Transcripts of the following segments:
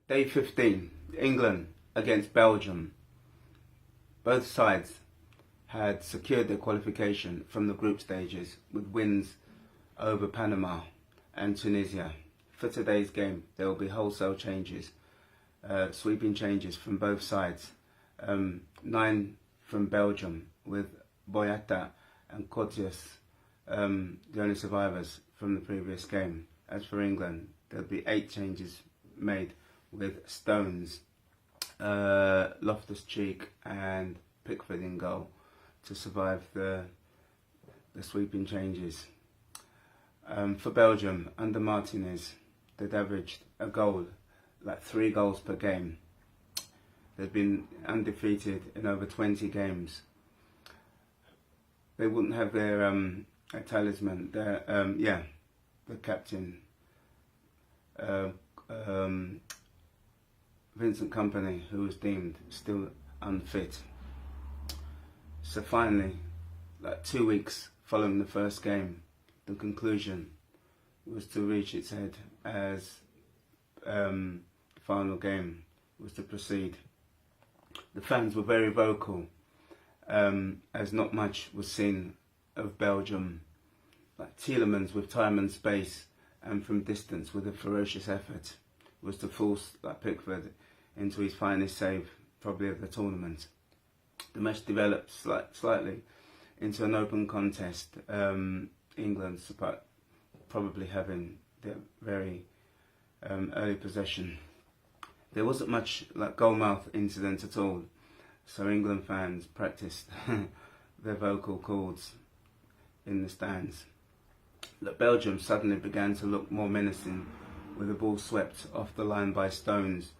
Day 15, England against Belgium. Both sides had secured their qualification from the group stages with wins over Panama and Tunisia. For today's game, there will be wholesale changes, sweeping changes from both sides. 9 from Belgium with Boyata and Cotius, the only survivors from the previous game. As for England, there will be 8 changes made with Stones, Loftus-Cheek and Pickford in goal to survive the sweeping changes. For Belgium, under Martinez, they'd averaged a goal, like 3 goals per game. They'd been undefeated in over 20 games. They wouldn't have their talisman, the captain, Vincent Kompany, who was deemed still unfit. So finally, like 2 weeks following the first game, the conclusion was to reach its head as the final game was to proceed. The fans were very vocal, as not much was seen of Belgium. Like Tielemans with time and space and from distance with a ferocious effort was to force like Pickford into his finest save probably of the tournament. The match developed slightly into an open contest, England probably having their very early possession. There wasn't much like goalmouth incident at all, so England fans practiced their vocal cords in the stands. Belgium suddenly began to look more menacing with the ball swept off the line by Stones.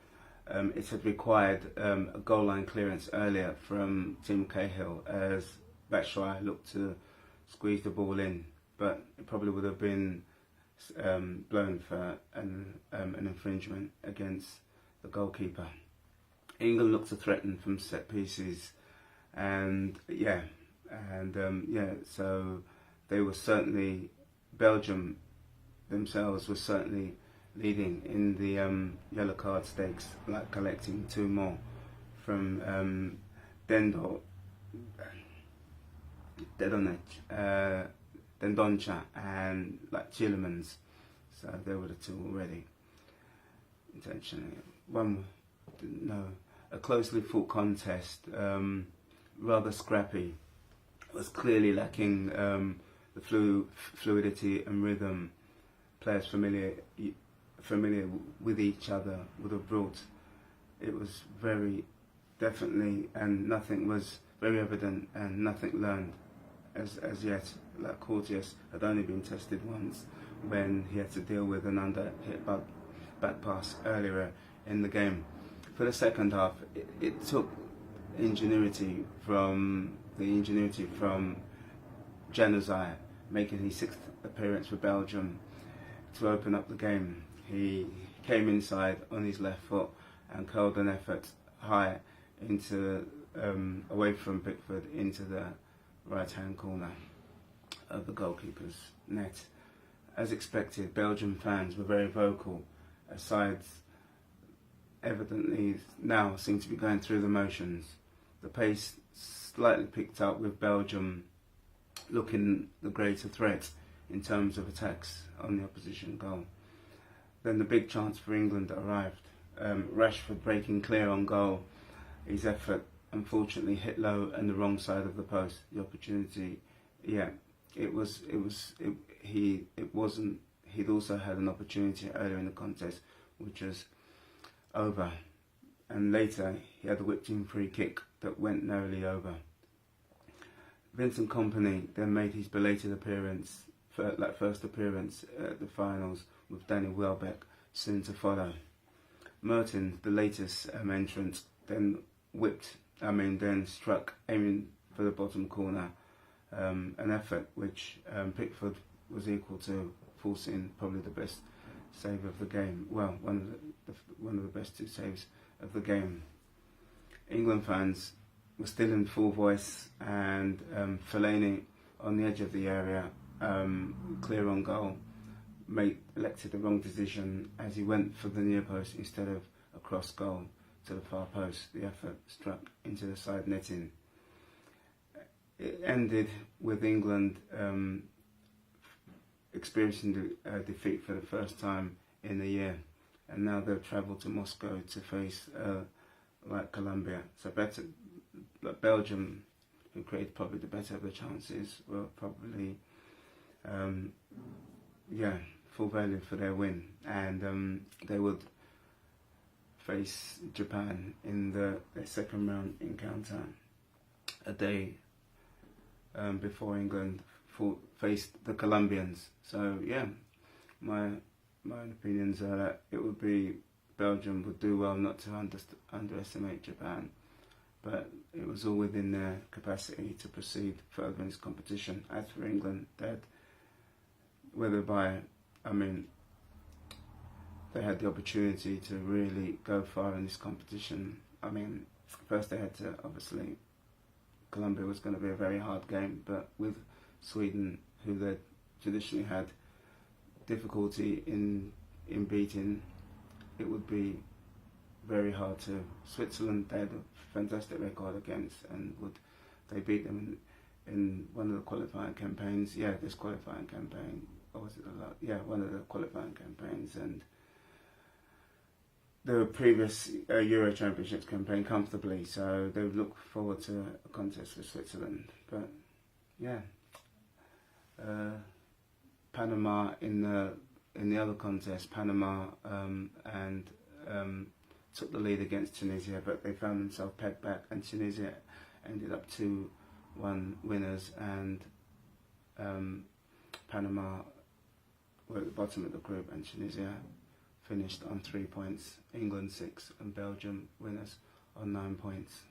It had required a goal line clearance earlier from Tim Cahill as Batshuayi looked to squeeze the ball in, but it probably would have been blown for an infringement against the goalkeeper. England looked to threaten from set pieces, so they were certainly, Belgium themselves were certainly leading in the yellow card stakes, like collecting 2 more from Dendoncha and like Tielemans. So they were the 2 already. Intentionally, a closely fought contest, rather scrappy. It was clearly lacking the fluidity and rhythm players familiar with each other would have brought. It was very definitely, and nothing was very evident and nothing learned as yet. Like Cotius had only been tested once when he had to deal with an under-hit back pass earlier in the game. For the second half, it took ingenuity from Januzaj, making his 6th appearance for Belgium, to open up the game. He came inside on his left foot and curled an effort high into away from Pickford into the right-hand corner of the goalkeeper's net. As expected, Belgian fans were very vocal, as sides evidently now seem to be going through the motions. The pace slightly picked up with Belgium looking the greater threat in terms of attacks on the opposition goal. Then the big chance for England arrived. Rashford breaking clear on goal. His effort unfortunately hit low and the wrong side of the post. The opportunity, he'd also had an opportunity earlier in the contest, which was over. And later, he had a whipped-in free kick that went narrowly over. Vincent Kompany then made his belated first appearance at the finals, with Danny Welbeck soon to follow. Mertens, the latest entrant, then struck, aiming for the bottom corner, an effort which Pickford was equal to, forcing probably the best save of the game. Well, one of the best 2 saves of the game. England fans were still in full voice, and Fellaini on the edge of the area, clear on goal, elected the wrong decision as he went for the near post instead of cross goal to the far post. The effort struck into the side netting. It ended with England experiencing a defeat for the first time in a year, and now they'll travel to Moscow to face like Colombia. So better, like Belgium, who created probably the better of the chances, will probably full value for their win, and they would face Japan in their second round encounter a day before England faced the Colombians. So yeah, my opinions are that it would be Belgium would do well not to underestimate Japan, but it was all within their capacity to proceed further in this competition. As for England, they had the opportunity to really go far in this competition. I mean, first they had to, obviously, Colombia was going to be a very hard game, but with Sweden, who they traditionally had difficulty in beating, it would be very hard to. Switzerland, they had a fantastic record against, and they beat them in one of the qualifying campaigns? Yeah, this qualifying campaign, or was it a lot? Yeah, one of the qualifying campaigns, and the previous Euro Championships campaign comfortably, so they would look forward to a contest with Switzerland. But yeah, Panama in the other contest, Panama took the lead against Tunisia, but they found themselves pegged back, and Tunisia ended up 2-1 winners, and Panama were at the bottom of the group, and Tunisia finished on 3 points, England 6, and Belgium winners on 9 points.